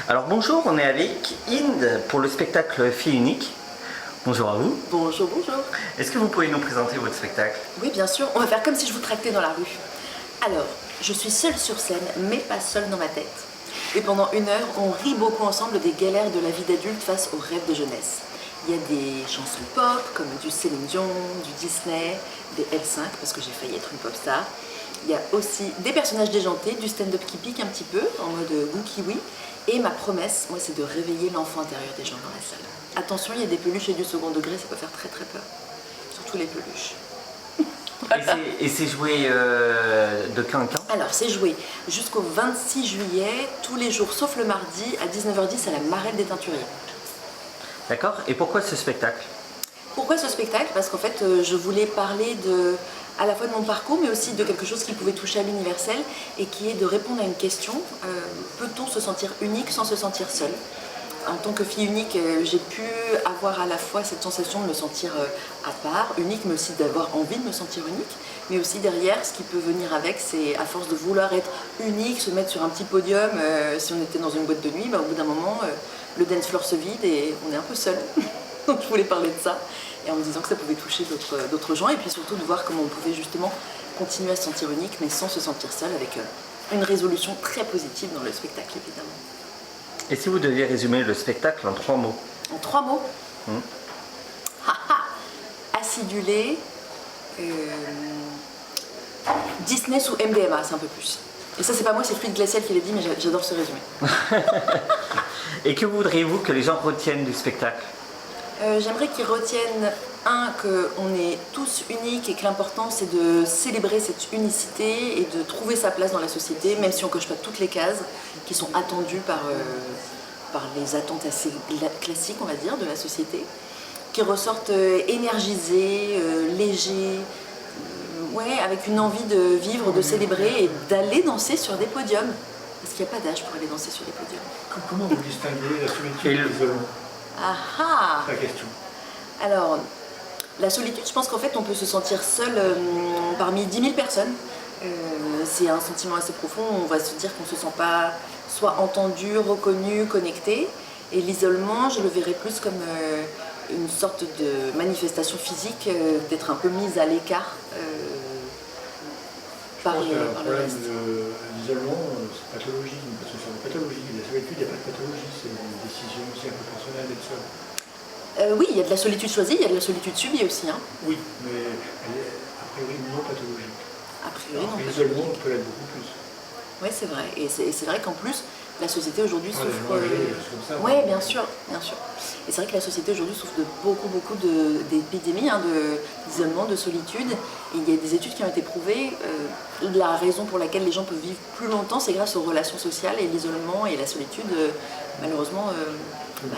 Alors bonjour, on est avec Inde pour le spectacle Fille Unique. Bonjour à vous. Bonjour, bonjour. Est-ce que vous pourriez nous présenter votre spectacle? Oui, bien sûr. On va faire comme si je vous tractais dans la rue. Alors, je suis seule sur scène, mais pas seule dans ma tête. Et pendant 1 heure, on rit beaucoup ensemble des galères de la vie d'adulte face aux rêves de jeunesse. Il y a des chansons pop, comme du Céline Dion, du Disney, des L5, parce que j'ai failli être une pop star. Il y a aussi des personnages déjantés, du stand-up qui pique un petit peu, en mode gookie-oui. Et ma promesse, moi, c'est de réveiller l'enfant intérieur des gens dans la salle. Attention, il y a des peluches et du second degré, ça peut faire très très peur. Surtout les peluches. Et c'est joué de quand à quand? Alors, c'est joué jusqu'au 26 juillet, tous les jours, sauf le mardi, à 19h10 à la Marelle des Teinturiers. D'accord. Et pourquoi ce spectacle? Pourquoi ce spectacle? Parce qu'en fait, je voulais parler à la fois de mon parcours, mais aussi de quelque chose qui pouvait toucher à l'universel, et qui est de répondre à une question. Peut-on se sentir unique sans se sentir seul? En tant que fille unique, j'ai pu avoir à la fois cette sensation de me sentir à part, unique, mais aussi d'avoir envie de me sentir unique. Mais aussi derrière, ce qui peut venir avec, c'est à force de vouloir être unique, se mettre sur un petit podium, si on était dans une boîte de nuit, au bout d'un moment, le dance floor se vide et on est un peu seul. Donc je voulais parler de ça, et en me disant que ça pouvait toucher d'autres gens, et puis surtout de voir comment on pouvait justement continuer à se sentir unique, mais sans se sentir seul, avec une résolution très positive dans le spectacle, évidemment. Et si vous deviez résumer le spectacle en 3 mots? En 3 mots? Acidulé, Disney sous MDMA, c'est un peu plus. Et ça, c'est pas moi, c'est Fluide Glacial qui l'a dit, mais j'adore ce résumé. Et que voudriez-vous que les gens retiennent du spectacle? J'aimerais qu'ils retiennent, qu'on est tous uniques et que l'important c'est de célébrer cette unicité et de trouver sa place dans la société, même si on ne coche pas toutes les cases qui sont attendues par les attentes assez classiques, on va dire, de la société, qui ressortent énergisés, légers, ouais, avec une envie de vivre, de célébrer et d'aller danser sur des podiums. Parce qu'il n'y a pas d'âge pour aller danser sur des podiums. Comment vous distinguez la solitude et l'isolement? Ah, La question. Alors, la solitude, je pense qu'en fait, on peut se sentir seul parmi 10 000 personnes. C'est un sentiment assez profond, on va se dire qu'on ne se sent pas soit entendu, reconnu, connecté. Et l'isolement, je le verrais plus comme une sorte de manifestation physique, d'être un peu mise à l'écart par le reste. L'isolement, c'est pathologie, parce que c'est une pathologie. La solitude, il n'y a pas de pathologie, c'est une décision aussi un peu personnelle d'être seul. Oui, il y a de la solitude choisie, il y a de la solitude subie aussi. Hein. Oui, mais elle est a priori non pathologique. A priori non pathologique. L'isolement peut l'être beaucoup plus. Oui, c'est vrai. Et c'est vrai qu'en plus, la société aujourd'hui souffre... Oui, bien sûr, bien sûr. Et c'est vrai que la société aujourd'hui souffre de beaucoup d'épidémies, d'isolement, de solitude. Et il y a des études qui ont été prouvées. La raison pour laquelle les gens peuvent vivre plus longtemps, c'est grâce aux relations sociales, et l'isolement et la solitude, malheureusement,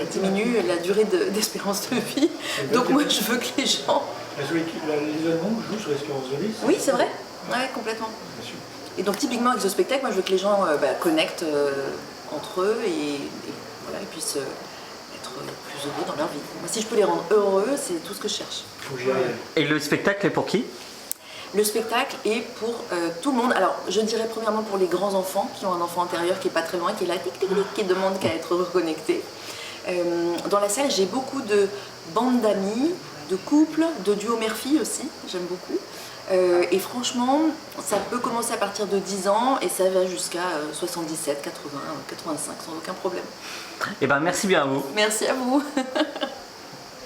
diminue la durée d'espérance de vie. Donc moi, je veux que les gens... L'isolement joue sur l'espérance de vie? Oui, c'est vrai. Oui, complètement. Bien sûr. Et donc typiquement avec ce spectacle, moi je veux que les gens connectent entre eux et voilà, ils puissent être plus heureux dans leur vie. Moi, si je peux les rendre heureux, c'est tout ce que je cherche. Faut que j'y arrive. Et le spectacle est pour qui? Le spectacle est pour tout le monde. Alors je dirais premièrement pour les grands enfants qui ont un enfant intérieur qui est pas très loin, qui est là, qui demande qu'à être reconnecté. Dans la salle, j'ai beaucoup de bandes d'amis, de couples, de duos mère-fille aussi, j'aime beaucoup. Et franchement, ça peut commencer à partir de 10 ans et ça va jusqu'à 77, 80, 85 sans aucun problème. Eh ben merci bien à vous. Merci à vous.